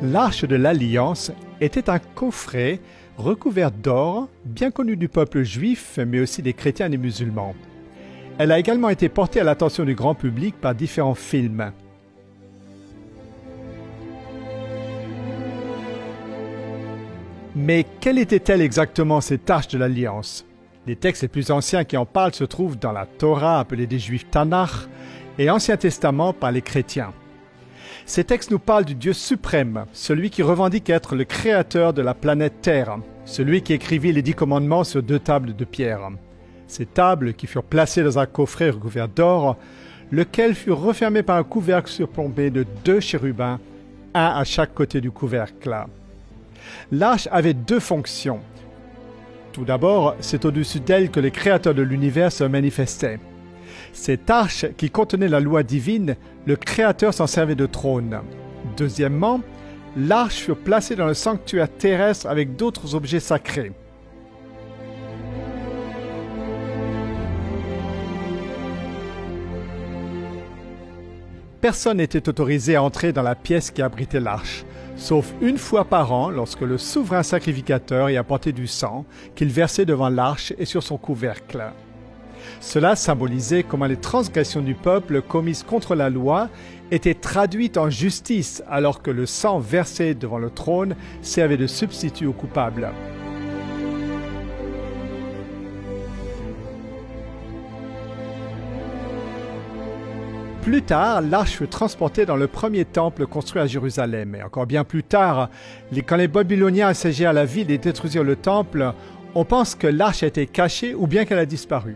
L'Arche de l'Alliance était un coffret recouvert d'or, bien connu du peuple juif, mais aussi des chrétiens et des musulmans. Elle a également été portée à l'attention du grand public par différents films. Mais quelle était-elle exactement, cette Arche de l'Alliance? Les textes les plus anciens qui en parlent se trouvent dans la Torah, appelée des Juifs Tanakh, et Ancien Testament par les chrétiens. Ces textes nous parlent du Dieu suprême, celui qui revendique être le créateur de la planète Terre, celui qui écrivit les 10 commandements sur 2 tables de pierre. Ces tables qui furent placées dans un coffret recouvert d'or, lequel fut refermé par un couvercle surplombé de 2 chérubins, un à chaque côté du couvercle. L'arche avait 2 fonctions. Tout d'abord, c'est au-dessus d'elle que le créateur de l'univers se manifestait. Cette arche qui contenait la loi divine, le Créateur s'en servait de trône. Deuxièmement, l'arche fut placée dans le sanctuaire terrestre avec d'autres objets sacrés. Personne n'était autorisé à entrer dans la pièce qui abritait l'arche, sauf une fois par an lorsque le souverain sacrificateur y apportait du sang qu'il versait devant l'arche et sur son couvercle. Cela symbolisait comment les transgressions du peuple commises contre la loi étaient traduites en justice alors que le sang versé devant le trône servait de substitut aux coupables. Plus tard, l'arche fut transportée dans le premier temple construit à Jérusalem. Et encore bien plus tard, quand les Babyloniens assiégèrent la ville et détruisirent le temple, on pense que l'arche a été cachée ou bien qu'elle a disparu.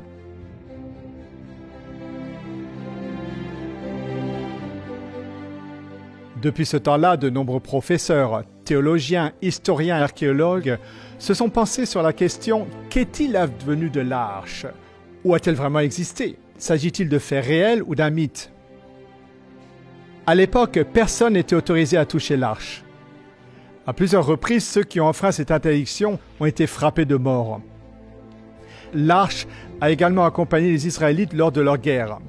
Depuis ce temps-là, de nombreux professeurs, théologiens, historiens et archéologues se sont penchés sur la question « Qu'est-il advenu de l'arche ? Ou a-t-elle vraiment existé ? S'agit-il de faits réels ou d'un mythe ?» À l'époque, personne n'était autorisé à toucher l'arche. À plusieurs reprises, ceux qui ont enfreint cette interdiction ont été frappés de mort. L'arche a également accompagné les Israélites lors de leur guerre.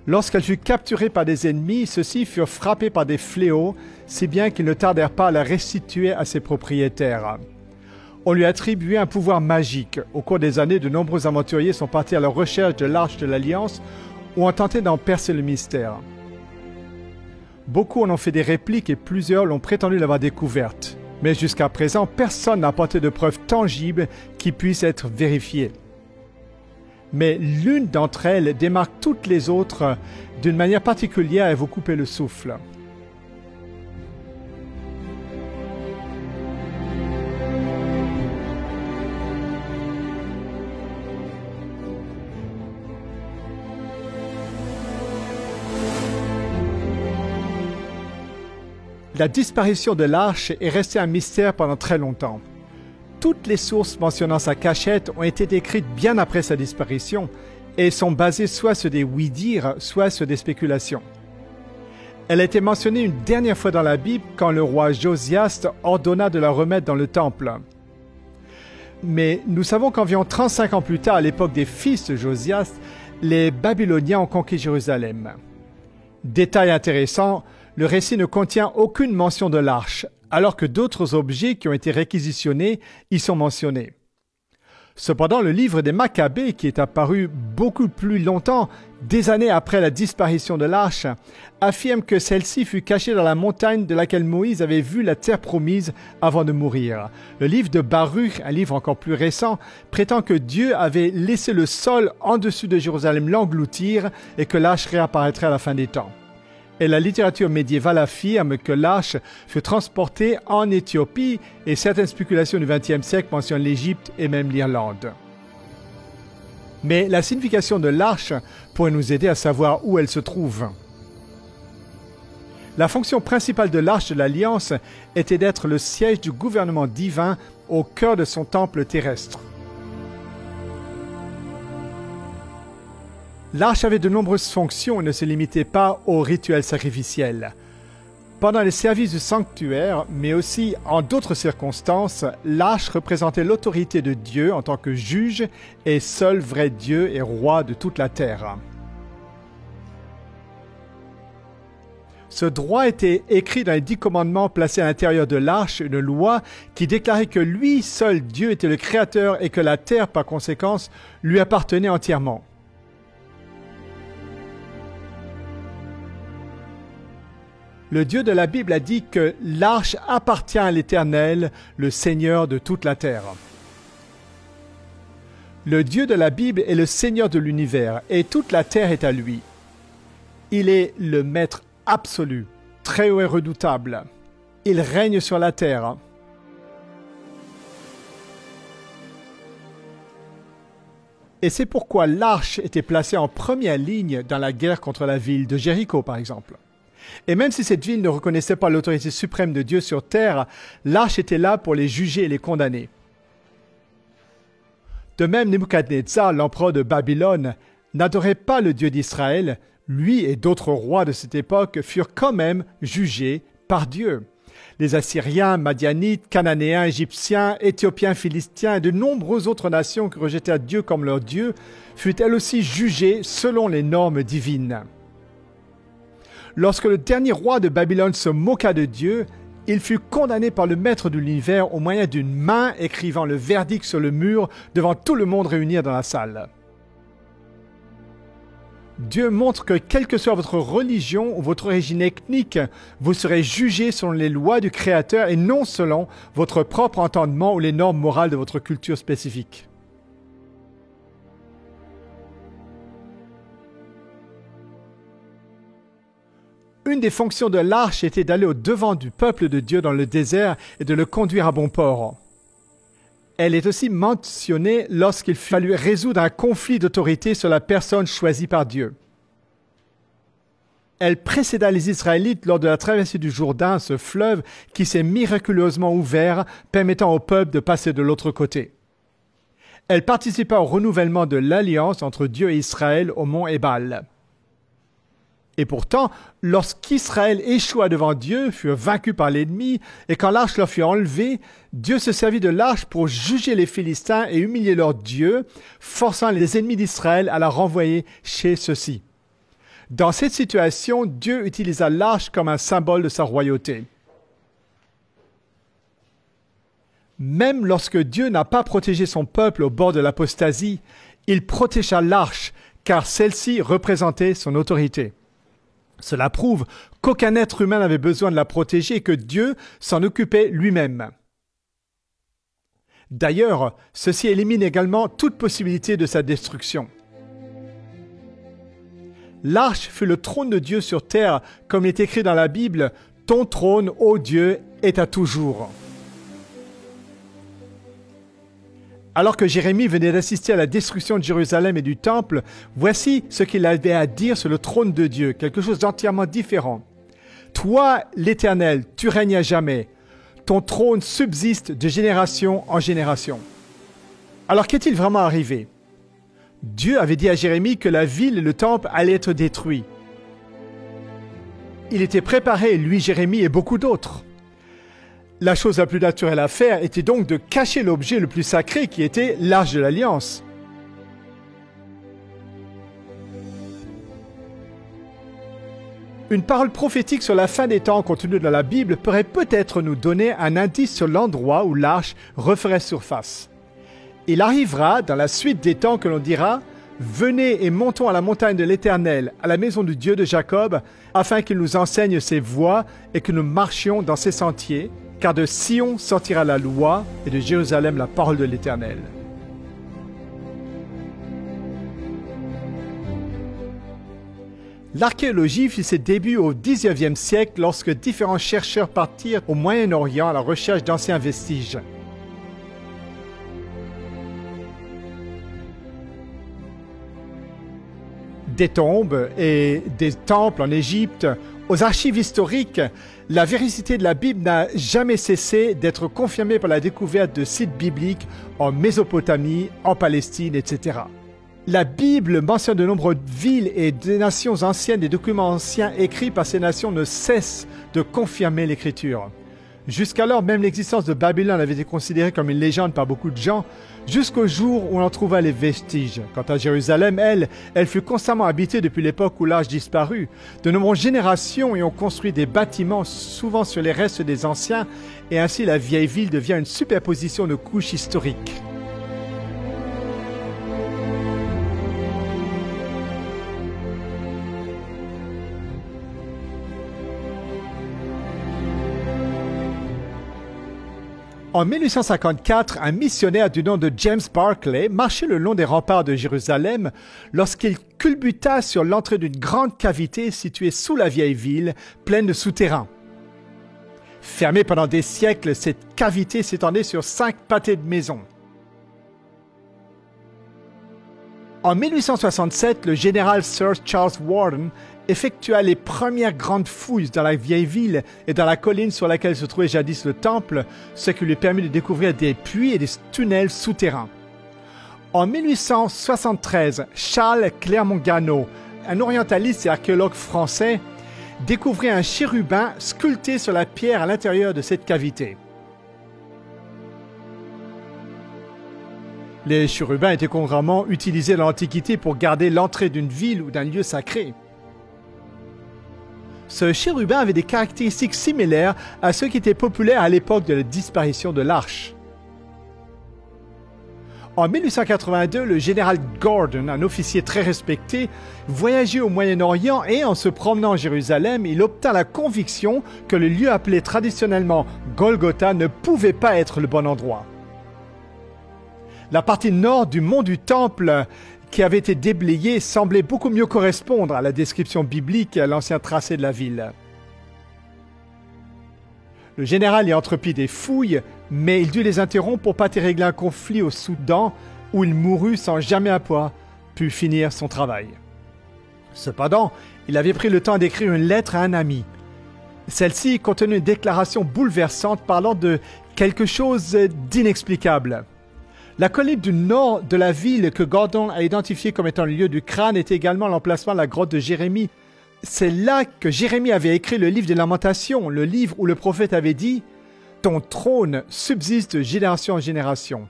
Lorsqu'elle fut capturée par des ennemis, ceux-ci furent frappés par des fléaux, si bien qu'ils ne tardèrent pas à la restituer à ses propriétaires. On lui attribuait un pouvoir magique. Au cours des années, de nombreux aventuriers sont partis à la recherche de l'Arche de l'Alliance ou ont tenté d'en percer le mystère. Beaucoup en ont fait des répliques et plusieurs l'ont prétendu l'avoir découverte. Mais jusqu'à présent, personne n'a apporté de preuves tangibles qui puissent être vérifiées. Mais l'une d'entre elles démarque toutes les autres d'une manière particulière et vous couper le souffle. La disparition de l'arche est restée un mystère pendant très longtemps. Toutes les sources mentionnant sa cachette ont été écrites bien après sa disparition et sont basées soit sur des oui-dire, soit sur des spéculations. Elle a été mentionnée une dernière fois dans la Bible quand le roi Josias ordonna de la remettre dans le temple. Mais nous savons qu'environ 35 ans plus tard, à l'époque des fils de Josias, les Babyloniens ont conquis Jérusalem. Détail intéressant, le récit ne contient aucune mention de l'arche, alors que d'autres objets qui ont été réquisitionnés y sont mentionnés. Cependant, le livre des Maccabées, qui est apparu beaucoup plus longtemps, des années après la disparition de l'arche, affirme que celle-ci fut cachée dans la montagne de laquelle Moïse avait vu la terre promise avant de mourir. Le livre de Baruch, un livre encore plus récent, prétend que Dieu avait laissé le sol en dessus de Jérusalem l'engloutir et que l'arche réapparaîtrait à la fin des temps. Et la littérature médiévale affirme que l'arche fut transportée en Éthiopie et certaines spéculations du XXe siècle mentionnent l'Égypte et même l'Irlande. Mais la signification de l'arche pourrait nous aider à savoir où elle se trouve. La fonction principale de l'arche de l'Alliance était d'être le siège du gouvernement divin au cœur de son temple terrestre. L'arche avait de nombreuses fonctions et ne se limitait pas aux rituels sacrificiels. Pendant les services du sanctuaire, mais aussi en d'autres circonstances, l'arche représentait l'autorité de Dieu en tant que juge et seul vrai Dieu et roi de toute la terre. Ce droit était écrit dans les 10 commandements placés à l'intérieur de l'arche, une loi qui déclarait que lui seul Dieu était le Créateur et que la terre, par conséquent, lui appartenait entièrement. Le Dieu de la Bible a dit que l'arche appartient à l'Éternel, le Seigneur de toute la terre. Le Dieu de la Bible est le Seigneur de l'univers et toute la terre est à lui. Il est le Maître absolu, très haut et redoutable. Il règne sur la terre. Et c'est pourquoi l'arche était placée en première ligne dans la guerre contre la ville de Jéricho, par exemple. Et même si cette ville ne reconnaissait pas l'autorité suprême de Dieu sur terre, l'arche était là pour les juger et les condamner. De même, Nebuchadnezzar, l'empereur de Babylone, n'adorait pas le Dieu d'Israël. Lui et d'autres rois de cette époque furent quand même jugés par Dieu. Les Assyriens, Madianites, Cananéens, Égyptiens, Éthiopiens, Philistins et de nombreuses autres nations qui rejetèrent Dieu comme leur Dieu furent elles aussi jugées selon les normes divines. Lorsque le dernier roi de Babylone se moqua de Dieu, il fut condamné par le maître de l'univers au moyen d'une main écrivant le verdict sur le mur devant tout le monde réuni dans la salle. Dieu montre que quelle que soit votre religion ou votre origine ethnique, vous serez jugé selon les lois du Créateur et non selon votre propre entendement ou les normes morales de votre culture spécifique. Une des fonctions de l'arche était d'aller au-devant du peuple de Dieu dans le désert et de le conduire à bon port. Elle est aussi mentionnée lorsqu'il fallut résoudre un conflit d'autorité sur la personne choisie par Dieu. Elle précéda les Israélites lors de la traversée du Jourdain, ce fleuve qui s'est miraculeusement ouvert, permettant au peuple de passer de l'autre côté. Elle participa au renouvellement de l'alliance entre Dieu et Israël au mont Ébal. Et pourtant, lorsqu'Israël échoua devant Dieu, furent vaincus par l'ennemi, et quand l'arche leur fut enlevée, Dieu se servit de l'arche pour juger les Philistins et humilier leur Dieu, forçant les ennemis d'Israël à la renvoyer chez ceux-ci. Dans cette situation, Dieu utilisa l'arche comme un symbole de sa royauté. Même lorsque Dieu n'a pas protégé son peuple au bord de l'apostasie, il protégea l'arche, car celle-ci représentait son autorité. Cela prouve qu'aucun être humain n'avait besoin de la protéger et que Dieu s'en occupait lui-même. D'ailleurs, ceci élimine également toute possibilité de sa destruction. L'arche fut le trône de Dieu sur terre, comme il est écrit dans la Bible, « Ton trône, ô Dieu, est à toujours ». Alors que Jérémie venait d'assister à la destruction de Jérusalem et du Temple, voici ce qu'il avait à dire sur le trône de Dieu, quelque chose d'entièrement différent. « Toi, l'Éternel, tu règnes à jamais. Ton trône subsiste de génération en génération. » Alors qu'est-il vraiment arrivé? Dieu avait dit à Jérémie que la ville et le temple allaient être détruits. Il était préparé, lui, Jérémie et beaucoup d'autres. La chose la plus naturelle à faire était donc de cacher l'objet le plus sacré qui était l'arche de l'Alliance. Une parole prophétique sur la fin des temps contenue dans la Bible pourrait peut-être nous donner un indice sur l'endroit où l'arche referait surface. Il arrivera dans la suite des temps que l'on dira « Venez et montons à la montagne de l'Éternel, à la maison du Dieu de Jacob, afin qu'il nous enseigne ses voies et que nous marchions dans ses sentiers. » Car de Sion sortira la loi et de Jérusalem la parole de l'Éternel. L'archéologie fit ses débuts au XIXe siècle lorsque différents chercheurs partirent au Moyen-Orient à la recherche d'anciens vestiges. Des tombes et des temples en Égypte, aux archives historiques, la véracité de la Bible n'a jamais cessé d'être confirmée par la découverte de sites bibliques en Mésopotamie, en Palestine, etc. La Bible mentionne de nombreuses villes et des nations anciennes, des documents anciens écrits par ces nations ne cessent de confirmer l'écriture. Jusqu'alors, même l'existence de Babylone avait été considérée comme une légende par beaucoup de gens, jusqu'au jour où on en trouva les vestiges. Quant à Jérusalem, elle fut constamment habitée depuis l'époque où l'âge disparut. De nombreuses générations y ont construit des bâtiments, souvent sur les restes des anciens, et ainsi la vieille ville devient une superposition de couches historiques. En 1854, un missionnaire du nom de James Barclay marchait le long des remparts de Jérusalem lorsqu'il culbuta sur l'entrée d'une grande cavité située sous la vieille ville, pleine de souterrains. Fermée pendant des siècles, cette cavité s'étendait sur 5 pâtés de maisons. En 1867, le général Sir Charles Warden effectua les premières grandes fouilles dans la vieille ville et dans la colline sur laquelle se trouvait jadis le temple, ce qui lui permit de découvrir des puits et des tunnels souterrains. En 1873, Charles Clermont-Ganneau, un orientaliste et archéologue français, découvrit un chérubin sculpté sur la pierre à l'intérieur de cette cavité. Les chérubins étaient couramment utilisés dans l'Antiquité pour garder l'entrée d'une ville ou d'un lieu sacré. Ce chérubin avait des caractéristiques similaires à ceux qui étaient populaires à l'époque de la disparition de l'Arche. En 1882, le général Gordon, un officier très respecté, voyageait au Moyen-Orient et en se promenant à Jérusalem, il obtint la conviction que le lieu appelé traditionnellement Golgotha ne pouvait pas être le bon endroit. La partie nord du mont du Temple qui avait été déblayée semblait beaucoup mieux correspondre à la description biblique et à l'ancien tracé de la ville. Le général y entreprit des fouilles, mais il dut les interrompre pour pas régler un conflit au Soudan où il mourut sans jamais avoir pu finir son travail. Cependant, il avait pris le temps d'écrire une lettre à un ami. Celle-ci contenait une déclaration bouleversante parlant de quelque chose d'inexplicable. La colline du nord de la ville que Gordon a identifiée comme étant le lieu du crâne était également l'emplacement de la grotte de Jérémie. C'est là que Jérémie avait écrit le livre des Lamentations, le livre où le prophète avait dit « Ton trône subsiste de génération en génération ».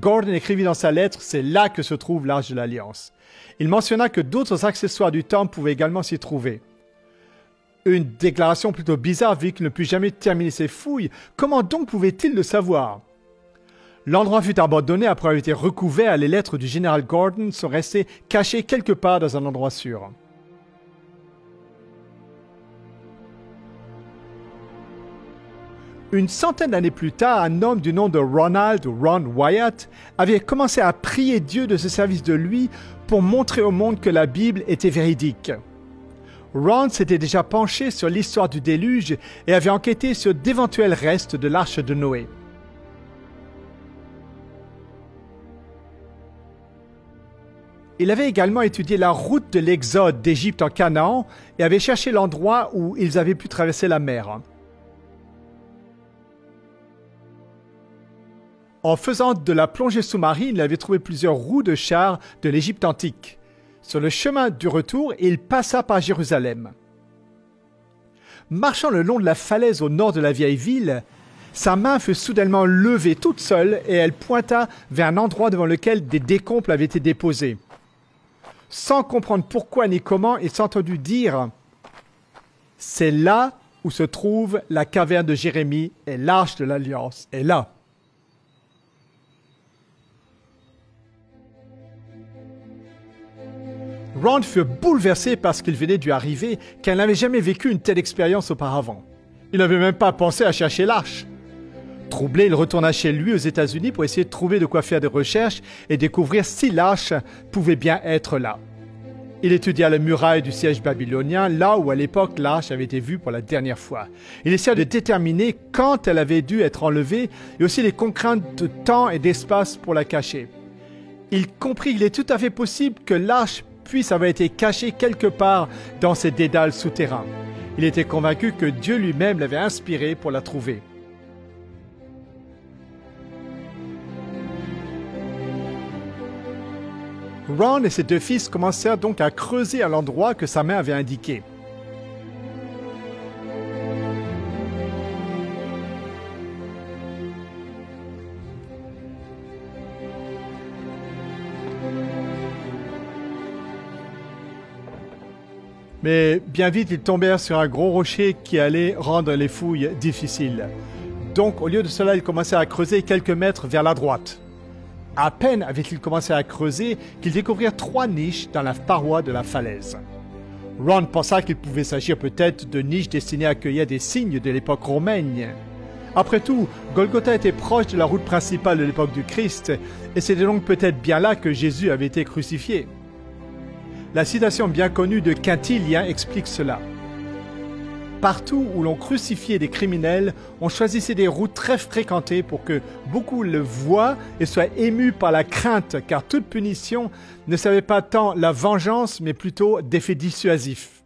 Gordon écrivit dans sa lettre « C'est là que se trouve l'Arche de l'Alliance ». Il mentionna que d'autres accessoires du temple pouvaient également s'y trouver. Une déclaration plutôt bizarre vu qu'il ne put jamais terminer ses fouilles. Comment donc pouvait-il le savoir ? L'endroit fut abandonné après avoir été recouvert et les lettres du général Gordon sont restées cachées quelque part dans un endroit sûr. Une centaine d'années plus tard, un homme du nom de Ron Wyatt avait commencé à prier Dieu de se servir de lui pour montrer au monde que la Bible était véridique. Ron s'était déjà penché sur l'histoire du déluge et avait enquêté sur d'éventuels restes de l'arche de Noé. Il avait également étudié la route de l'exode d'Égypte en Canaan et avait cherché l'endroit où ils avaient pu traverser la mer. En faisant de la plongée sous-marine, il avait trouvé plusieurs roues de chars de l'Égypte antique. Sur le chemin du retour, il passa par Jérusalem. Marchant le long de la falaise au nord de la vieille ville, sa main fut soudainement levée toute seule et elle pointa vers un endroit devant lequel des décombres avaient été déposés. Sans comprendre pourquoi ni comment, il s'entendit dire « C'est là où se trouve la caverne de Jérémie et l'arche de l'Alliance est là. » Ron fut bouleversé par ce qu'il venait de lui arriver, car il n'avait jamais vécu une telle expérience auparavant. Il n'avait même pas pensé à chercher l'arche. Troublé, il retourna chez lui aux États-Unis pour essayer de trouver de quoi faire des recherches et découvrir si l'arche pouvait bien être là. Il étudia les murailles du siège babylonien, là où à l'époque l'arche avait été vue pour la dernière fois. Il essaya de déterminer quand elle avait dû être enlevée et aussi les contraintes de temps et d'espace pour la cacher. Il comprit qu'il est tout à fait possible que l'arche puisse avoir été caché quelque part dans ces dédales souterrains. Il était convaincu que Dieu lui-même l'avait inspiré pour la trouver. Ron et ses deux fils commencèrent donc à creuser à l'endroit que sa mère avait indiqué. Mais bien vite, ils tombèrent sur un gros rocher qui allait rendre les fouilles difficiles. Donc, au lieu de cela, ils commençèrent à creuser quelques mètres vers la droite. À peine avaient-ils commencé à creuser qu'ils découvrirent 3 niches dans la paroi de la falaise. Ron pensa qu'il pouvait s'agir peut-être de niches destinées à accueillir des signes de l'époque romaine. Après tout, Golgotha était proche de la route principale de l'époque du Christ, et c'était donc peut-être bien là que Jésus avait été crucifié. La citation bien connue de Quintilien explique cela. Partout où l'on crucifiait des criminels, on choisissait des routes très fréquentées pour que beaucoup le voient et soient émus par la crainte, car toute punition ne savait pas tant la vengeance, mais plutôt d'effets dissuasifs.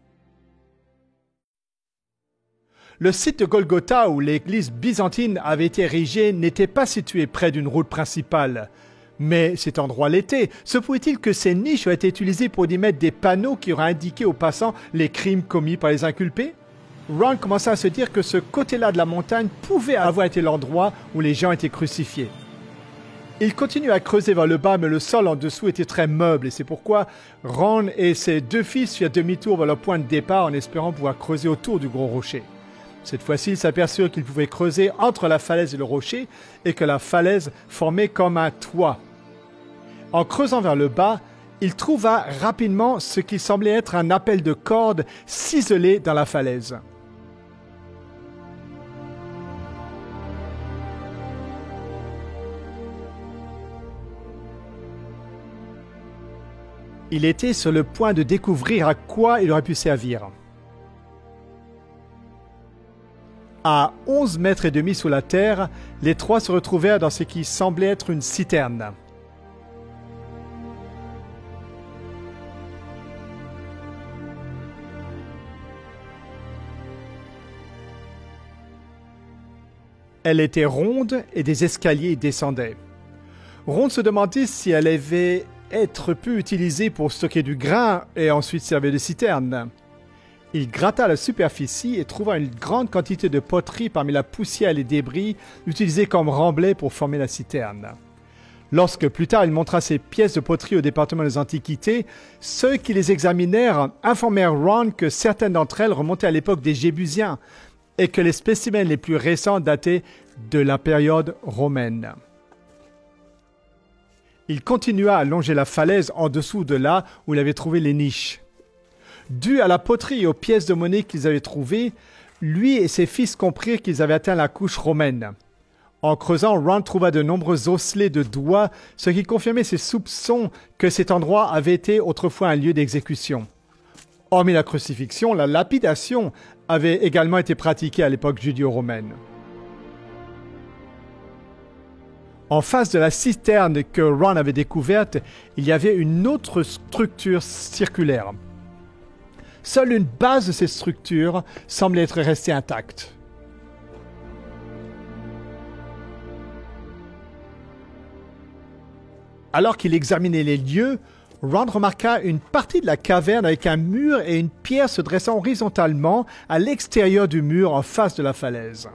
Le site de Golgotha où l'église byzantine avait été érigée n'était pas situé près d'une route principale. Mais cet endroit l'était. Se pouvait-il que ces niches aient été utilisées pour y mettre des panneaux qui auraient indiqué aux passants les crimes commis par les inculpés? Ron commença à se dire que ce côté-là de la montagne pouvait avoir été l'endroit où les gens étaient crucifiés. Il continue à creuser vers le bas, mais le sol en dessous était très meuble, et c'est pourquoi Ron et ses deux fils firent demi-tour vers leur point de départ en espérant pouvoir creuser autour du gros rocher. Cette fois-ci, ils s'aperçurent qu'ils pouvaient creuser entre la falaise et le rocher, et que la falaise formait comme un toit. En creusant vers le bas, il trouva rapidement ce qui semblait être un appel de corde ciselé dans la falaise. Il était sur le point de découvrir à quoi il aurait pu servir. À 11 mètres et demi sous la terre, les trois se retrouvèrent dans ce qui semblait être une citerne. Elle était ronde et des escaliers y descendaient. Ron se demandait si elle avait être pu utilisée pour stocker du grain et ensuite servir de citerne. Il gratta la superficie et trouva une grande quantité de poterie parmi la poussière et les débris utilisés comme remblai pour former la citerne. Lorsque plus tard il montra ces pièces de poterie au département des Antiquités, ceux qui les examinèrent informèrent Ron que certaines d'entre elles remontaient à l'époque des Jébusiens et que les spécimens les plus récents dataient de la période romaine. Il continua à longer la falaise en dessous de là où il avait trouvé les niches. Dû à la poterie et aux pièces de monnaie qu'ils avaient trouvées, lui et ses fils comprirent qu'ils avaient atteint la couche romaine. En creusant, Ron trouva de nombreux osselets de doigts, ce qui confirmait ses soupçons que cet endroit avait été autrefois un lieu d'exécution. Hormis la crucifixion, la lapidation avait également été pratiquée à l'époque judéo-romaine. En face de la citerne que Ron avait découverte, il y avait une autre structure circulaire. Seule une base de cette structure semblait être restée intacte. Alors qu'il examinait les lieux, Ron remarqua une partie de la caverne avec un mur et une pierre se dressant horizontalement à l'extérieur du mur en face de la falaise.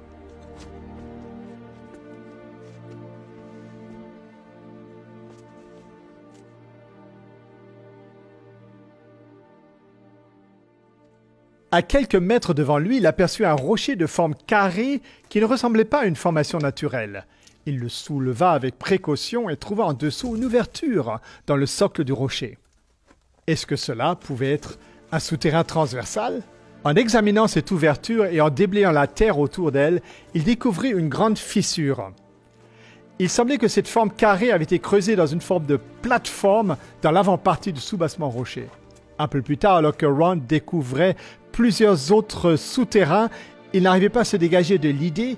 À quelques mètres devant lui, il aperçut un rocher de forme carrée qui ne ressemblait pas à une formation naturelle. Il le souleva avec précaution et trouva en dessous une ouverture dans le socle du rocher. Est-ce que cela pouvait être un souterrain transversal? En examinant cette ouverture et en déblayant la terre autour d'elle, il découvrit une grande fissure. Il semblait que cette forme carrée avait été creusée dans une forme de plateforme dans l'avant-partie du soubassement rocher. Un peu plus tard, alors que Ron découvrait plusieurs autres souterrains, il n'arrivait pas à se dégager de l'idée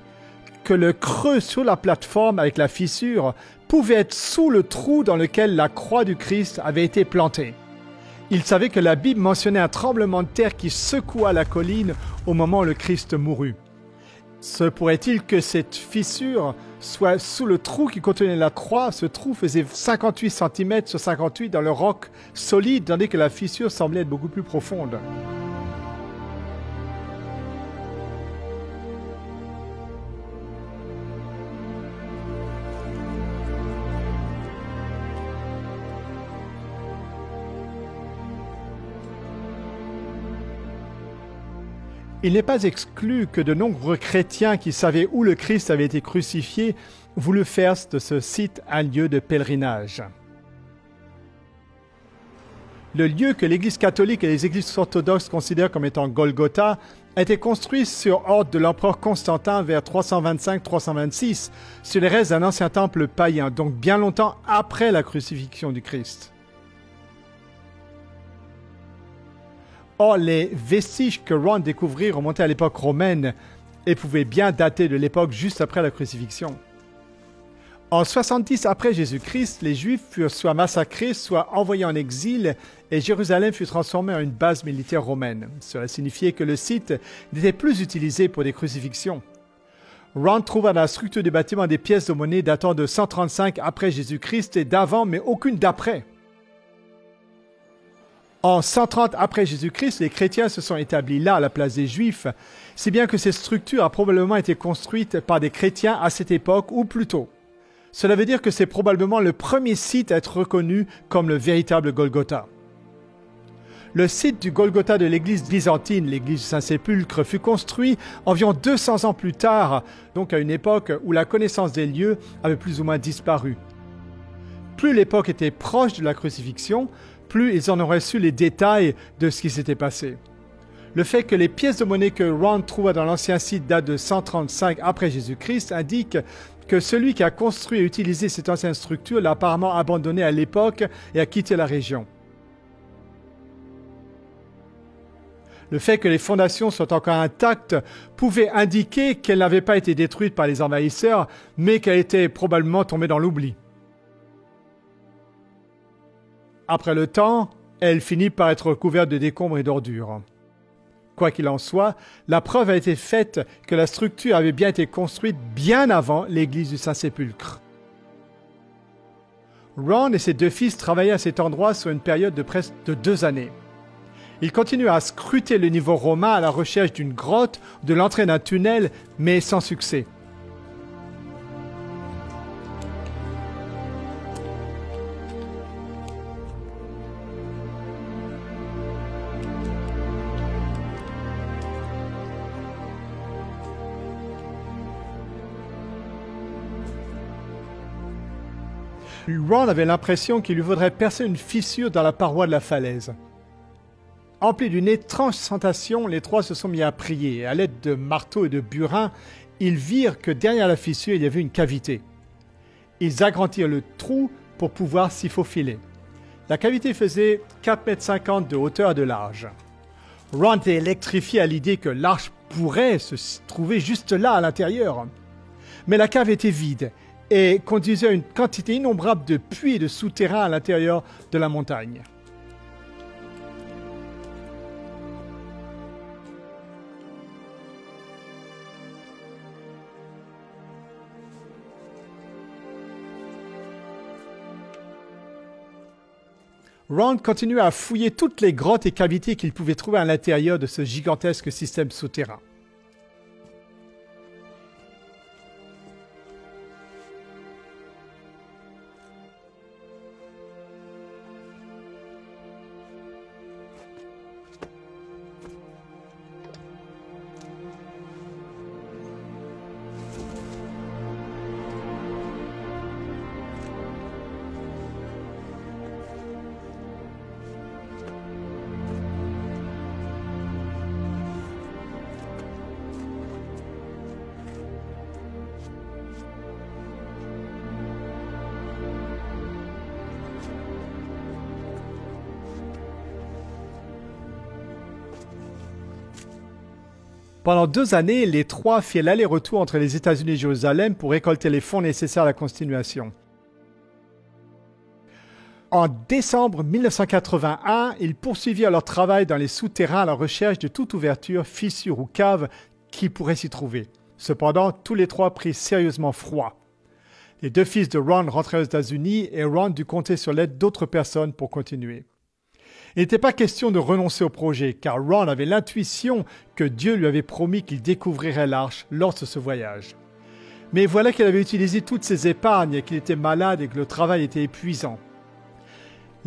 que le creux sur la plateforme avec la fissure pouvait être sous le trou dans lequel la croix du Christ avait été plantée. Ils savaient que la Bible mentionnait un tremblement de terre qui secoua la colline au moment où le Christ mourut. Se pourrait-il que cette fissure soit sous le trou qui contenait la croix? Ce trou faisait 58 cm sur 58 dans le roc solide, tandis que la fissure semblait être beaucoup plus profonde. Il n'est pas exclu que de nombreux chrétiens qui savaient où le Christ avait été crucifié voulaient faire de ce site un lieu de pèlerinage. Le lieu que l'Église catholique et les Églises orthodoxes considèrent comme étant Golgotha a été construit sur ordre de l'empereur Constantin vers 325-326 sur les restes d'un ancien temple païen, donc bien longtemps après la crucifixion du Christ. Or, les vestiges que Ron découvrit remontaient à l'époque romaine et pouvaient bien dater de l'époque juste après la crucifixion. En 70 après Jésus-Christ, les Juifs furent soit massacrés, soit envoyés en exil et Jérusalem fut transformée en une base militaire romaine. Cela signifiait que le site n'était plus utilisé pour des crucifixions. Ron trouva dans la structure du bâtiment des pièces de monnaie datant de 135 après Jésus-Christ et d'avant, mais aucune d'après. En 130 après Jésus-Christ, les chrétiens se sont établis là à la place des Juifs, si bien que cette structure a probablement été construite par des chrétiens à cette époque ou plus tôt. Cela veut dire que c'est probablement le premier site à être reconnu comme le véritable Golgotha. Le site du Golgotha de l'église byzantine, l'église du Saint-Sépulcre, fut construit environ 200 ans plus tard, donc à une époque où la connaissance des lieux avait plus ou moins disparu. Plus l'époque était proche de la crucifixion, plus ils en auraient su les détails de ce qui s'était passé. Le fait que les pièces de monnaie que Ron trouva dans l'ancien site datent de 135 après Jésus-Christ indique que celui qui a construit et utilisé cette ancienne structure l'a apparemment abandonnée à l'époque et a quitté la région. Le fait que les fondations soient encore intactes pouvait indiquer qu'elles n'avaient pas été détruites par les envahisseurs, mais qu'elles étaient probablement tombées dans l'oubli. Après le temps, elle finit par être recouverte de décombres et d'ordures. Quoi qu'il en soit, la preuve a été faite que la structure avait bien été construite bien avant l'église du Saint-Sépulcre. Ron et ses deux fils travaillaient à cet endroit sur une période de presque 2 années. Ils continuaient à scruter le niveau romain à la recherche d'une grotte, de l'entrée d'un tunnel, mais sans succès. Ron avait l'impression qu'il lui faudrait percer une fissure dans la paroi de la falaise. Emplis d'une étrange sensation, les trois se sont mis à prier et à l'aide de marteaux et de burins, ils virent que derrière la fissure, il y avait une cavité. Ils agrandirent le trou pour pouvoir s'y faufiler. La cavité faisait 4,50 m de hauteur et de large. Ron était électrifié à l'idée que l'arche pourrait se trouver juste là à l'intérieur. Mais la cave était vide et conduisait à une quantité innombrable de puits et de souterrains à l'intérieur de la montagne. Ron continuait à fouiller toutes les grottes et cavités qu'il pouvait trouver à l'intérieur de ce gigantesque système souterrain. Pendant 2 années, les trois firent l'aller-retour entre les États-Unis et Jérusalem pour récolter les fonds nécessaires à la continuation. En décembre 1981, ils poursuivirent leur travail dans les souterrains à la recherche de toute ouverture, fissure ou cave qui pourrait s'y trouver. Cependant, tous les trois prirent sérieusement froid. Les deux fils de Ron rentrèrent aux États-Unis et Ron dut compter sur l'aide d'autres personnes pour continuer. Il n'était pas question de renoncer au projet, car Ron avait l'intuition que Dieu lui avait promis qu'il découvrirait l'arche lors de ce voyage. Mais voilà qu'il avait utilisé toutes ses épargnes et qu'il était malade et que le travail était épuisant.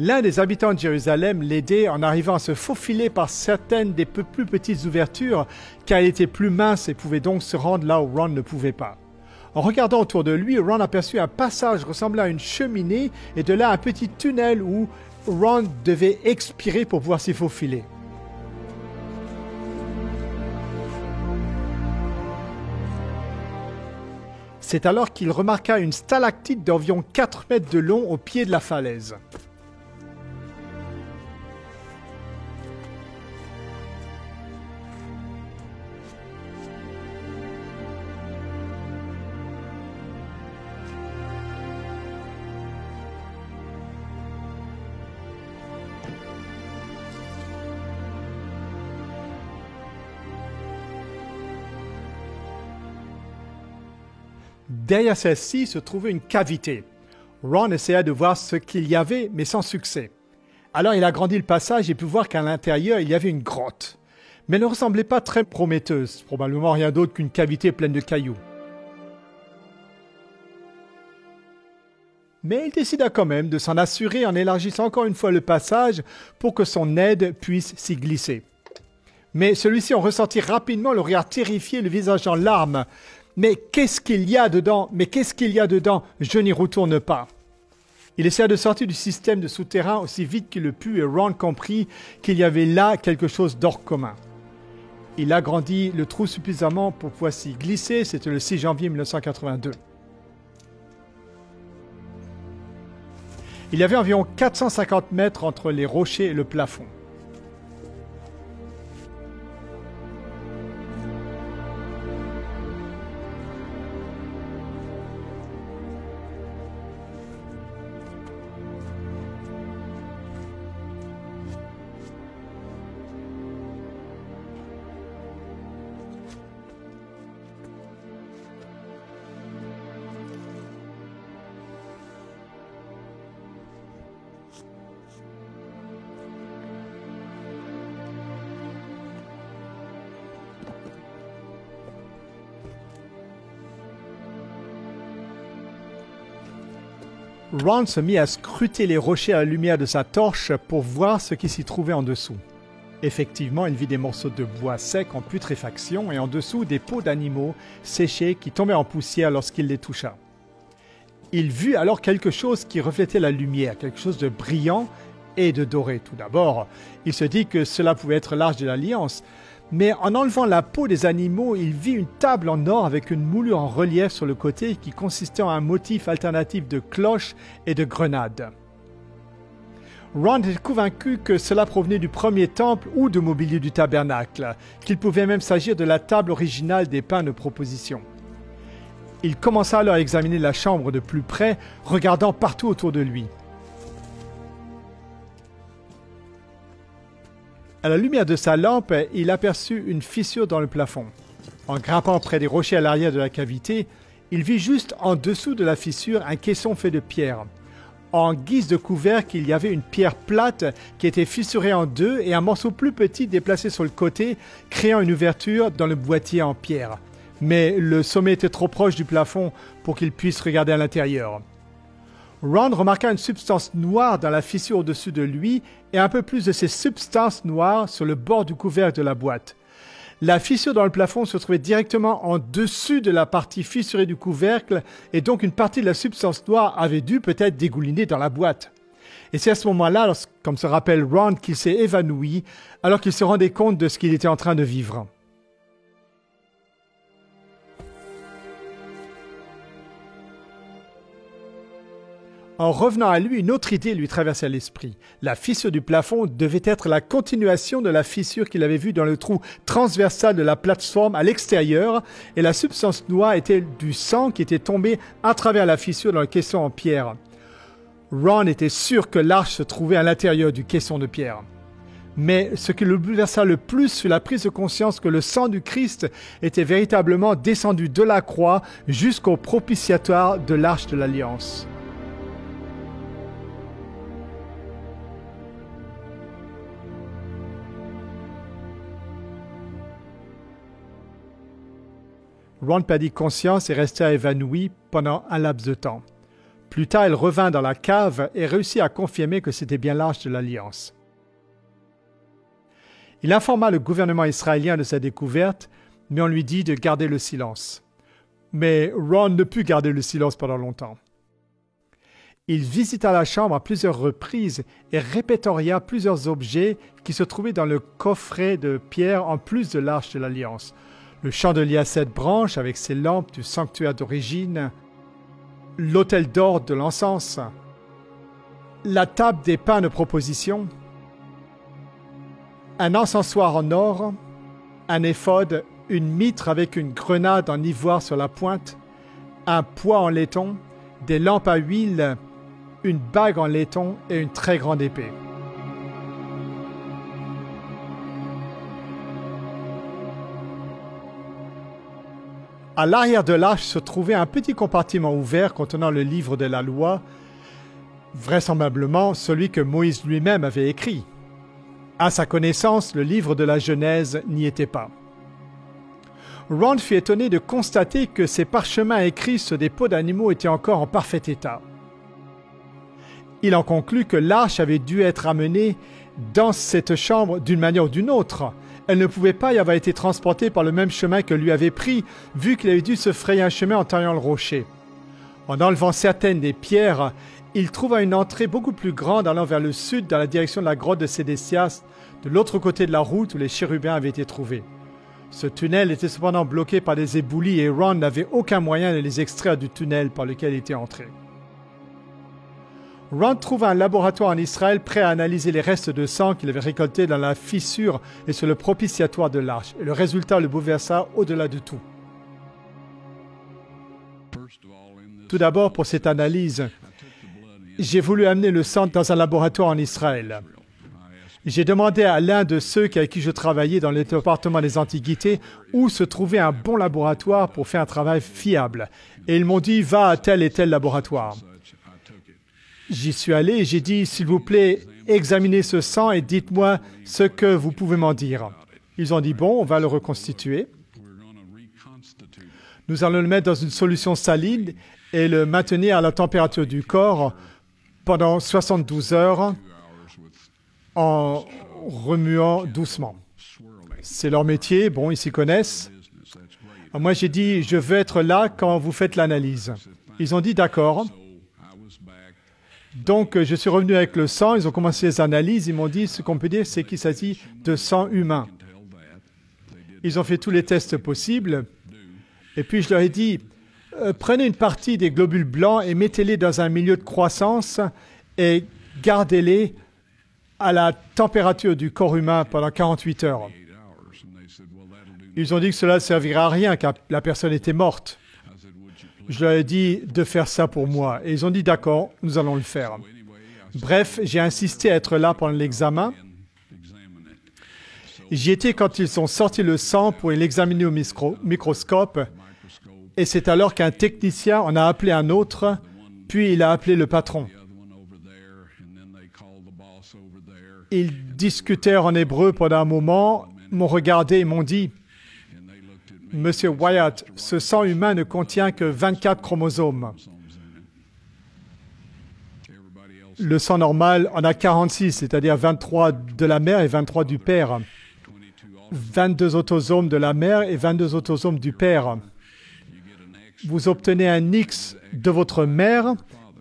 L'un des habitants de Jérusalem l'aidait en arrivant à se faufiler par certaines des plus petites ouvertures, car il était plus mince et pouvait donc se rendre là où Ron ne pouvait pas. En regardant autour de lui, Ron aperçut un passage ressemblant à une cheminée et de là un petit tunnel où Ron devait expirer pour pouvoir s'y faufiler. C'est alors qu'il remarqua une stalactite d'environ 4 mètres de long au pied de la falaise. Derrière celle-ci se trouvait une cavité. Ron essaya de voir ce qu'il y avait, mais sans succès. Alors il agrandit le passage et put voir qu'à l'intérieur il y avait une grotte. Mais elle ne ressemblait pas très prometteuse, probablement rien d'autre qu'une cavité pleine de cailloux. Mais il décida quand même de s'en assurer en élargissant encore une fois le passage pour que son aide puisse s'y glisser. Mais celui-ci en ressentit rapidement le regard terrifié, le visage en larmes. « Mais qu'est-ce qu'il y a dedans? Mais qu'est-ce qu'il y a dedans? Je n'y retourne pas. » Il essaya de sortir du système de souterrain aussi vite qu'il le put et Ron comprit qu'il y avait là quelque chose d'hors commun. Il agrandit le trou suffisamment pour pouvoir s'y glisser, c'était le 6 janvier 1982. Il y avait environ 450 mètres entre les rochers et le plafond. Ron se mit à scruter les rochers à la lumière de sa torche pour voir ce qui s'y trouvait en dessous. Effectivement, il vit des morceaux de bois secs en putréfaction et en dessous des peaux d'animaux séchés qui tombaient en poussière lorsqu'il les toucha. Il vit alors quelque chose qui reflétait la lumière, quelque chose de brillant et de doré. Tout d'abord, il se dit que cela pouvait être l'Arche de l'Alliance, mais en enlevant la peau des animaux, il vit une table en or avec une moulure en relief sur le côté qui consistait en un motif alternatif de cloches et de grenades. Ron était convaincu que cela provenait du premier temple ou du mobilier du tabernacle, qu'il pouvait même s'agir de la table originale des pains de proposition. Il commença alors à examiner la chambre de plus près, regardant partout autour de lui. À la lumière de sa lampe, il aperçut une fissure dans le plafond. En grimpant près des rochers à l'arrière de la cavité, il vit juste en dessous de la fissure un caisson fait de pierre. En guise de couvercle, il y avait une pierre plate qui était fissurée en deux et un morceau plus petit déplacé sur le côté, créant une ouverture dans le boîtier en pierre. Mais le sommet était trop proche du plafond pour qu'il puisse regarder à l'intérieur. Ron remarqua une substance noire dans la fissure au-dessus de lui et un peu plus de ces substances noires sur le bord du couvercle de la boîte. La fissure dans le plafond se trouvait directement en dessus de la partie fissurée du couvercle et donc une partie de la substance noire avait dû peut-être dégouliner dans la boîte. Et c'est à ce moment-là, comme se rappelle Ron, qu'il s'est évanoui alors qu'il se rendait compte de ce qu'il était en train de vivre. En revenant à lui, une autre idée lui traversait l'esprit. La fissure du plafond devait être la continuation de la fissure qu'il avait vue dans le trou transversal de la plateforme à l'extérieur, et la substance noire était du sang qui était tombé à travers la fissure dans le caisson en pierre. Ron était sûr que l'arche se trouvait à l'intérieur du caisson de pierre. Mais ce qui le bouleversa le plus fut la prise de conscience que le sang du Christ était véritablement descendu de la croix jusqu'au propitiatoire de l'arche de l'Alliance. Ron perdit conscience et resta évanoui pendant un laps de temps. Plus tard, il revint dans la cave et réussit à confirmer que c'était bien l'arche de l'Alliance. Il informa le gouvernement israélien de sa découverte, mais on lui dit de garder le silence. Mais Ron ne put garder le silence pendant longtemps. Il visita la chambre à plusieurs reprises et répertoria plusieurs objets qui se trouvaient dans le coffret de pierre en plus de l'arche de l'Alliance. Le chandelier à 7 branches avec ses lampes du sanctuaire d'origine, l'autel d'or de l'encens, la table des pains de proposition, un encensoir en or, un éphod, une mitre avec une grenade en ivoire sur la pointe, un poids en laiton, des lampes à huile, une bague en laiton et une très grande épée. À l'arrière de l'arche se trouvait un petit compartiment ouvert contenant le livre de la loi, vraisemblablement celui que Moïse lui-même avait écrit. À sa connaissance, le livre de la Genèse n'y était pas. Ron fut étonné de constater que ces parchemins écrits sur des peaux d'animaux étaient encore en parfait état. Il en conclut que l'arche avait dû être amenée dans cette chambre d'une manière ou d'une autre. Elle ne pouvait pas y avoir été transportée par le même chemin que lui avait pris, vu qu'il avait dû se frayer un chemin en taillant le rocher. En enlevant certaines des pierres, il trouva une entrée beaucoup plus grande allant vers le sud dans la direction de la grotte de Sédécias, de l'autre côté de la route où les chérubins avaient été trouvés. Ce tunnel était cependant bloqué par des éboulis et Ron n'avait aucun moyen de les extraire du tunnel par lequel il était entré. Ron trouva un laboratoire en Israël prêt à analyser les restes de sang qu'il avait récoltés dans la fissure et sur le propitiatoire de l'arche, et le résultat le bouleversa au-delà de tout. Tout d'abord, pour cette analyse, j'ai voulu amener le sang dans un laboratoire en Israël. J'ai demandé à l'un de ceux avec qui je travaillais dans le département des Antiquités où se trouvait un bon laboratoire pour faire un travail fiable. Et ils m'ont dit, va à tel et tel laboratoire. J'y suis allé et j'ai dit, s'il vous plaît, examinez ce sang et dites-moi ce que vous pouvez m'en dire. Ils ont dit, bon, on va le reconstituer. Nous allons le mettre dans une solution saline et le maintenir à la température du corps pendant 72 heures en remuant doucement. C'est leur métier, bon, ils s'y connaissent. Moi, j'ai dit, je veux être là quand vous faites l'analyse. Ils ont dit, d'accord. Donc, je suis revenu avec le sang, ils ont commencé les analyses, ils m'ont dit, ce qu'on peut dire, c'est qu'il s'agit de sang humain. Ils ont fait tous les tests possibles, et puis je leur ai dit, prenez une partie des globules blancs et mettez-les dans un milieu de croissance et gardez-les à la température du corps humain pendant 48 heures. Ils ont dit que cela ne servirait à rien car la personne était morte. Je leur ai dit de faire ça pour moi. Et ils ont dit d'accord, nous allons le faire. Bref, j'ai insisté à être là pendant l'examen. J'y étais quand ils ont sorti le sang pour l'examiner au microscope. Et c'est alors qu'un technicien en a appelé un autre, puis il a appelé le patron. Ils discutèrent en hébreu pendant un moment, m'ont regardé et m'ont dit « Monsieur Wyatt, ce sang humain ne contient que 24 chromosomes. Le sang normal en a 46, c'est-à-dire 23 de la mère et 23 du père. 22 autosomes de la mère et 22 autosomes du père. Vous obtenez un X de votre mère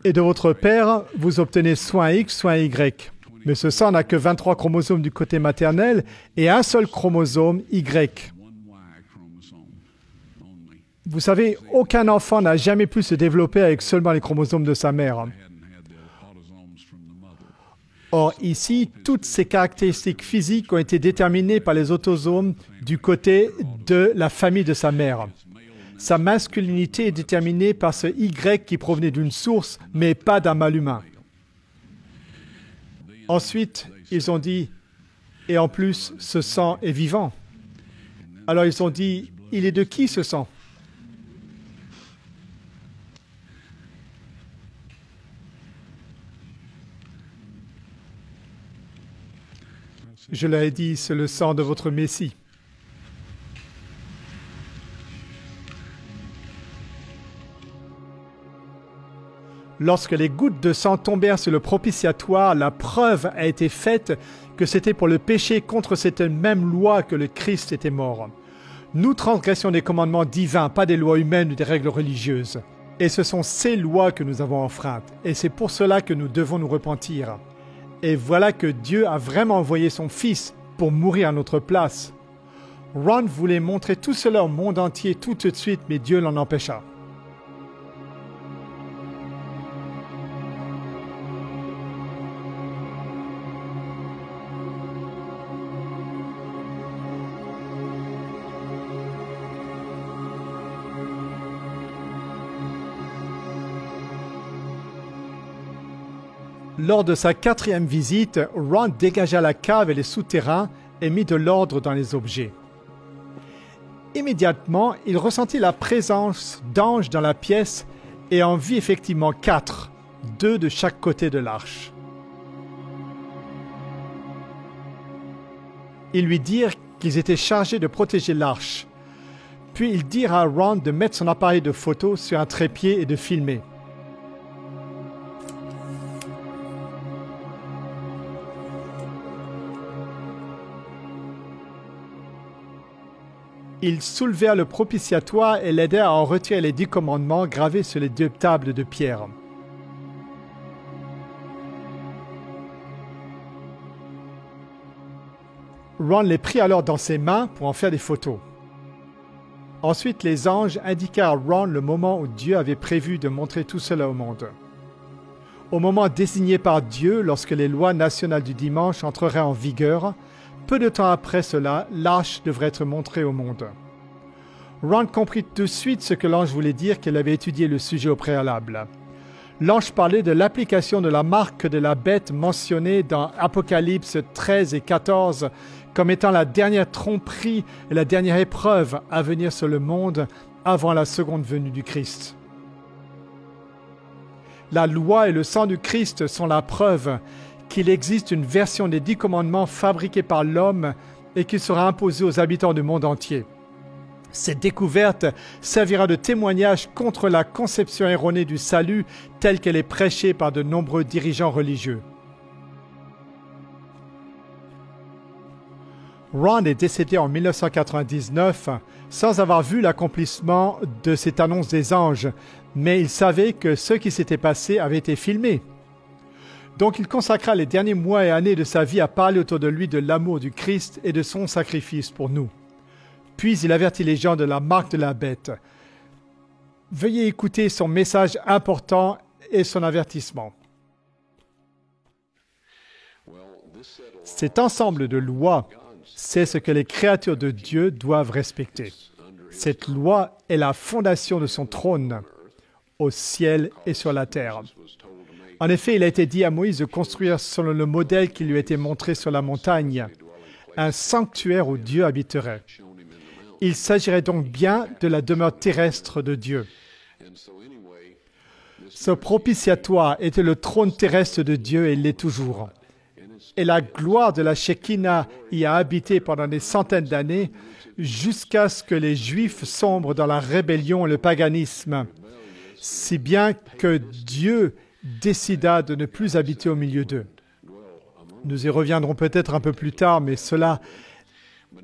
et de votre père, vous obtenez soit un X, soit un Y. Mais ce sang n'a que 23 chromosomes du côté maternel et un seul chromosome Y. Vous savez, aucun enfant n'a jamais pu se développer avec seulement les chromosomes de sa mère. Or, ici, toutes ces caractéristiques physiques ont été déterminées par les autosomes du côté de la famille de sa mère. Sa masculinité est déterminée par ce Y qui provenait d'une source, mais pas d'un mâle humain. Ensuite, ils ont dit, et en plus, ce sang est vivant. Alors ils ont dit, il est de qui ce sang? Je leur ai dit, c'est le sang de votre Messie. Lorsque les gouttes de sang tombèrent sur le propitiatoire, la preuve a été faite que c'était pour le péché contre cette même loi que le Christ était mort. Nous transgressions des commandements divins, pas des lois humaines ou des règles religieuses. Et ce sont ces lois que nous avons enfreintes. Et c'est pour cela que nous devons nous repentir. Et voilà que Dieu a vraiment envoyé son Fils pour mourir à notre place. Ron voulait montrer tout cela au monde entier tout de suite, mais Dieu l'en empêcha. Lors de sa 4e visite, Ron dégagea la cave et les souterrains et mit de l'ordre dans les objets. Immédiatement, il ressentit la présence d'anges dans la pièce et en vit effectivement 4, 2 de chaque côté de l'arche. Ils lui dirent qu'ils étaient chargés de protéger l'arche. Puis ils dirent à Ron de mettre son appareil de photo sur un trépied et de filmer. Ils soulevèrent le propitiatoire et l'aidèrent à en retirer les 10 commandements gravés sur les 2 tables de pierre. Ron les prit alors dans ses mains pour en faire des photos. Ensuite, les anges indiquèrent à Ron le moment où Dieu avait prévu de montrer tout cela au monde. Au moment désigné par Dieu, lorsque les lois nationales du dimanche entreraient en vigueur, peu de temps après cela, l'arche devrait être montrée au monde. Ron comprit tout de suite ce que l'ange voulait dire qu'il avait étudié le sujet au préalable. L'ange parlait de l'application de la marque de la bête mentionnée dans Apocalypse 13 et 14 comme étant la dernière tromperie et la dernière épreuve à venir sur le monde avant la seconde venue du Christ. La loi et le sang du Christ sont la preuve qu'il existe une version des 10 commandements fabriquée par l'homme et qui sera imposée aux habitants du monde entier. Cette découverte servira de témoignage contre la conception erronée du salut telle qu'elle est prêchée par de nombreux dirigeants religieux. Ron est décédé en 1999 sans avoir vu l'accomplissement de cette annonce des anges, mais il savait que ce qui s'était passé avait été filmé. Donc il consacra les derniers mois et années de sa vie à parler autour de lui de l'amour du Christ et de son sacrifice pour nous. Puis il avertit les gens de la marque de la bête. Veuillez écouter son message important et son avertissement. Cet ensemble de lois, c'est ce que les créatures de Dieu doivent respecter. Cette loi est la fondation de son trône, au ciel et sur la terre. En effet, il a été dit à Moïse de construire selon le modèle qui lui a été montré sur la montagne, un sanctuaire où Dieu habiterait. Il s'agirait donc bien de la demeure terrestre de Dieu. Ce propitiatoire était le trône terrestre de Dieu et il l'est toujours. Et la gloire de la Shekinah y a habité pendant des centaines d'années jusqu'à ce que les Juifs sombrent dans la rébellion et le paganisme, si bien que Dieu décida de ne plus habiter au milieu d'eux. Nous y reviendrons peut-être un peu plus tard, mais cela,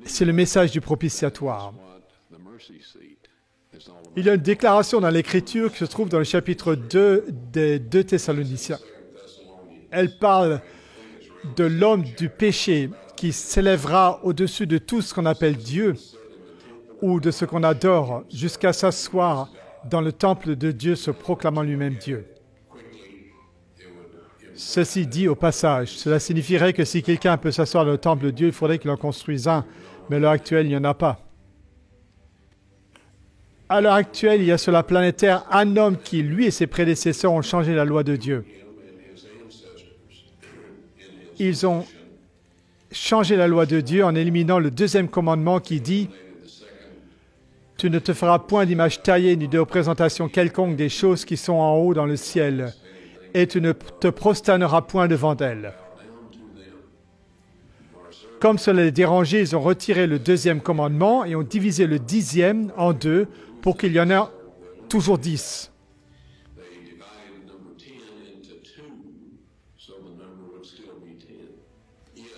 c'est le message du propitiatoire. Il y a une déclaration dans l'Écriture qui se trouve dans le chapitre 2 des 2 Thessaloniciens. Elle parle de l'homme du péché qui s'élèvera au-dessus de tout ce qu'on appelle Dieu ou de ce qu'on adore jusqu'à s'asseoir dans le temple de Dieu se proclamant lui-même Dieu. Ceci dit au passage, cela signifierait que si quelqu'un peut s'asseoir dans le temple de Dieu, il faudrait qu'il en construise un, mais à l'heure actuelle, il n'y en a pas. À l'heure actuelle, il y a sur la planète Terre un homme qui, lui et ses prédécesseurs, ont changé la loi de Dieu. ils ont changé la loi de Dieu en éliminant le deuxième commandement qui dit « Tu ne te feras point d'image taillée ni de représentation quelconque des choses qui sont en haut dans le ciel, et tu ne te prosterneras point devant elles. » Comme cela les dérangeait, ils ont retiré le deuxième commandement et ont divisé le 10e en deux pour qu'il y en ait toujours 10.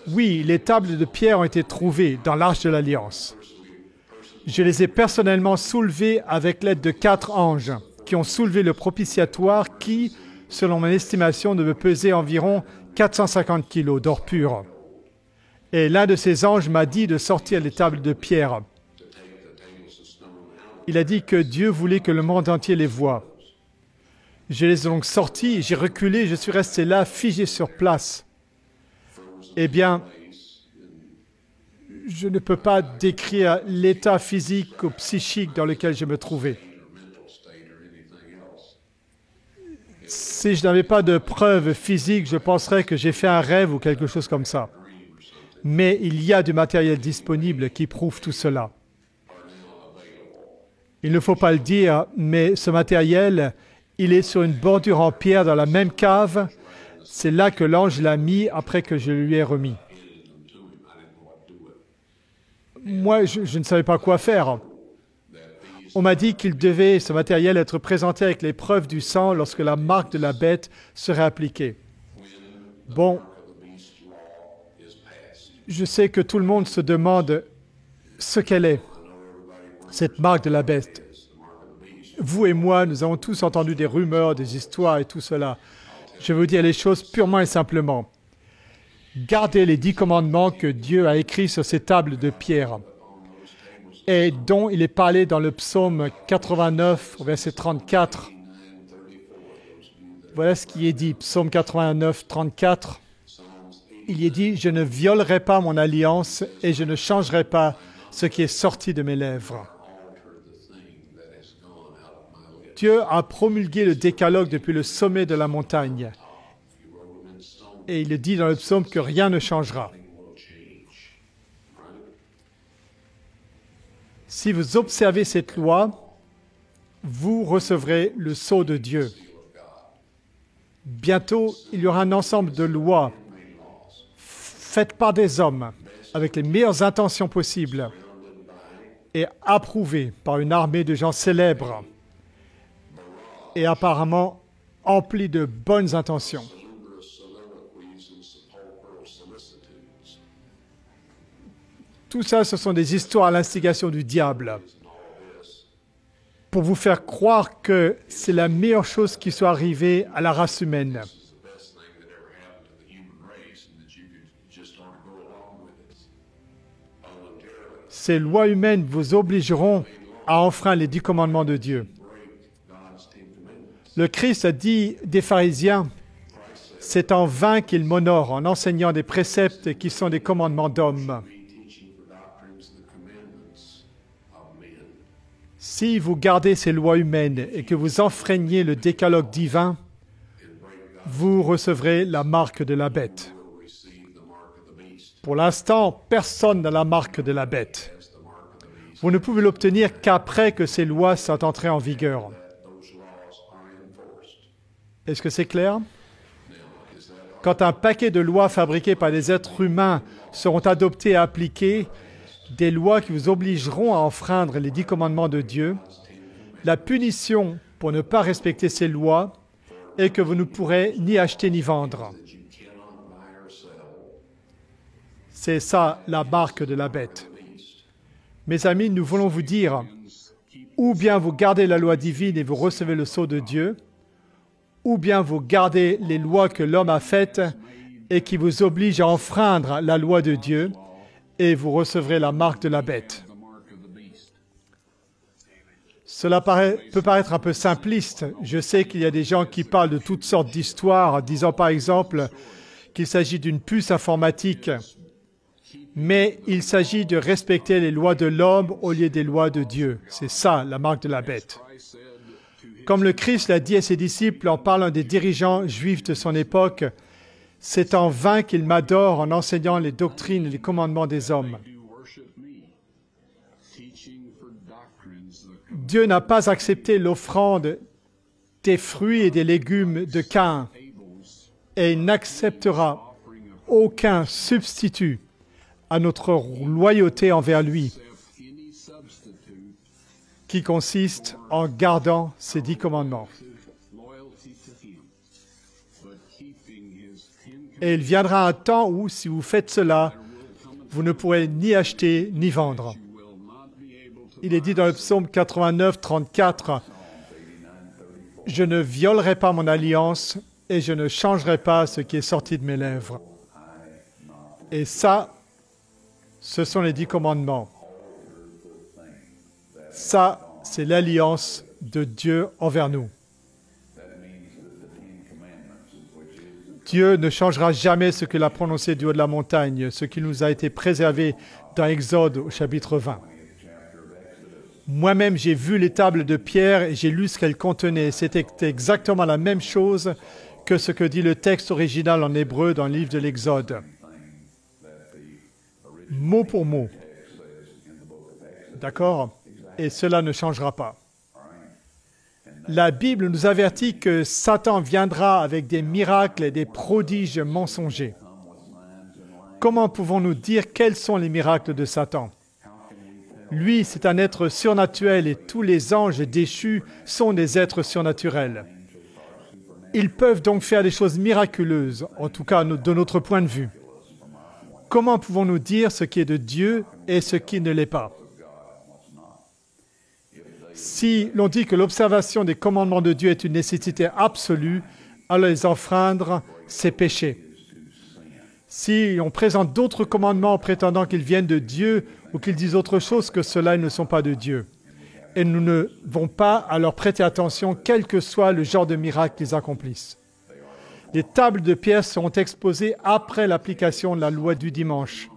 Oui, les tables de pierre ont été trouvées dans l'Arche de l'Alliance. Je les ai personnellement soulevées avec l'aide de 4 anges qui ont soulevé le propitiatoire qui, selon mon estimation, devait peser environ 450 kilos d'or pur. Et l'un de ces anges m'a dit de sortir les tables de pierre. Il a dit que Dieu voulait que le monde entier les voie. Je les ai donc sortis, j'ai reculé, je suis resté là, figé sur place. Eh bien, je ne peux pas décrire l'état physique ou psychique dans lequel je me trouvais. Si je n'avais pas de preuves physiques, je penserais que j'ai fait un rêve ou quelque chose comme ça. Mais il y a du matériel disponible qui prouve tout cela. Il ne faut pas le dire, mais ce matériel, il est sur une bordure en pierre dans la même cave. C'est là que l'ange l'a mis après que je lui ai remis. Moi, je ne savais pas quoi faire. On m'a dit qu'il devait, ce matériel, être présenté avec les preuves du sang lorsque la marque de la bête serait appliquée. Bon, je sais que tout le monde se demande ce qu'elle est, cette marque de la bête. Vous et moi, nous avons tous entendu des rumeurs, des histoires et tout cela. Je vais vous dire les choses purement et simplement. Gardez les 10 commandements que Dieu a écrits sur ces tables de pierre et dont il est parlé dans le psaume 89, verset 34. Voilà ce qui est dit, psaume 89, 34. Il y est dit « Je ne violerai pas mon alliance et je ne changerai pas ce qui est sorti de mes lèvres. » Dieu a promulgué le décalogue depuis le sommet de la montagne. Et il est dit dans le psaume que rien ne changera. Si vous observez cette loi, vous recevrez le sceau de Dieu. Bientôt, il y aura un ensemble de lois faites par des hommes avec les meilleures intentions possibles et approuvées par une armée de gens célèbres et apparemment emplis de bonnes intentions. Tout ça, ce sont des histoires à l'instigation du diable pour vous faire croire que c'est la meilleure chose qui soit arrivée à la race humaine. Ces lois humaines vous obligeront à enfreindre les 10 commandements de Dieu. Le Christ a dit des pharisiens, c'est en vain qu'ils m'honorent en enseignant des préceptes qui sont des commandements d'hommes. Si vous gardez ces lois humaines et que vous enfreignez le décalogue divin, vous recevrez la marque de la bête. Pour l'instant, personne n'a la marque de la bête. Vous ne pouvez l'obtenir qu'après que ces lois soient entrées en vigueur. Est-ce que c'est clair? Quand un paquet de lois fabriquées par des êtres humains seront adoptées et appliquées, des lois qui vous obligeront à enfreindre les 10 commandements de Dieu, la punition pour ne pas respecter ces lois est que vous ne pourrez ni acheter ni vendre. C'est ça la marque de la bête. Mes amis, nous voulons vous dire, ou bien vous gardez la loi divine et vous recevez le sceau de Dieu, ou bien vous gardez les lois que l'homme a faites et qui vous obligent à enfreindre la loi de Dieu, et vous recevrez la marque de la bête. Cela peut paraître un peu simpliste. Je sais qu'il y a des gens qui parlent de toutes sortes d'histoires, disant par exemple qu'il s'agit d'une puce informatique. Mais il s'agit de respecter les lois de l'homme au lieu des lois de Dieu. C'est ça, la marque de la bête. Comme le Christ l'a dit à ses disciples en parlant des dirigeants juifs de son époque, C'est en vain qu'ils m'adorent en enseignant les doctrines et les commandements des hommes. Dieu n'a pas accepté l'offrande des fruits et des légumes de Caïn, et il n'acceptera aucun substitut à notre loyauté envers lui, qui consiste en gardant ses 10 commandements. Et il viendra un temps où, si vous faites cela, vous ne pourrez ni acheter ni vendre. Il est dit dans le psaume 89, 34, « Je ne violerai pas mon alliance et je ne changerai pas ce qui est sorti de mes lèvres. » Et ça, ce sont les 10 commandements. Ça, c'est l'alliance de Dieu envers nous. Dieu ne changera jamais ce qu'il a prononcé du haut de la montagne, ce qui nous a été préservé dans Exode au chapitre 20. Moi-même, j'ai vu les tables de pierre et j'ai lu ce qu'elles contenaient. C'était exactement la même chose que ce que dit le texte original en hébreu dans le livre de l'Exode. Mot pour mot. D'accord? Et cela ne changera pas. La Bible nous avertit que Satan viendra avec des miracles et des prodiges mensongers. Comment pouvons-nous dire quels sont les miracles de Satan? Lui, c'est un être surnaturel et tous les anges déchus sont des êtres surnaturels. Ils peuvent donc faire des choses miraculeuses, en tout cas de notre point de vue. Comment pouvons-nous dire ce qui est de Dieu et ce qui ne l'est pas? Si l'on dit que l'observation des commandements de Dieu est une nécessité absolue, alors les enfreindre, c'est péché. Si on présente d'autres commandements en prétendant qu'ils viennent de Dieu ou qu'ils disent autre chose que cela, ils ne sont pas de Dieu. Et nous ne devons pas à leur prêter attention, quel que soit le genre de miracle qu'ils accomplissent. Les tables de pierre seront exposées après l'application de la loi du dimanche,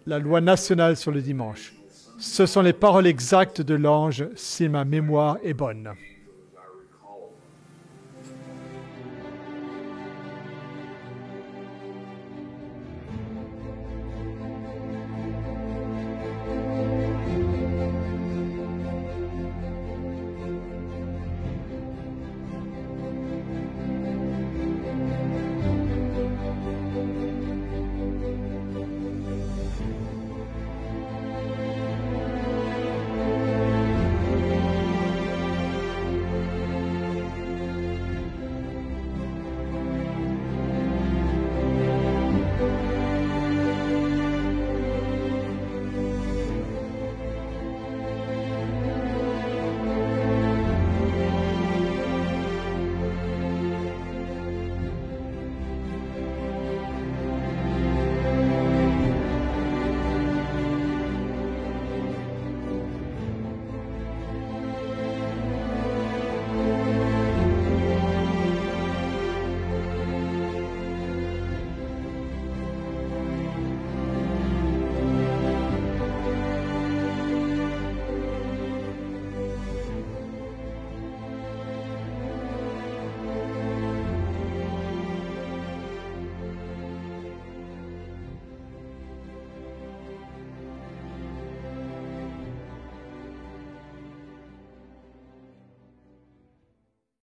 la loi nationale sur le dimanche. Ce sont les paroles exactes de l'ange, si ma mémoire est bonne.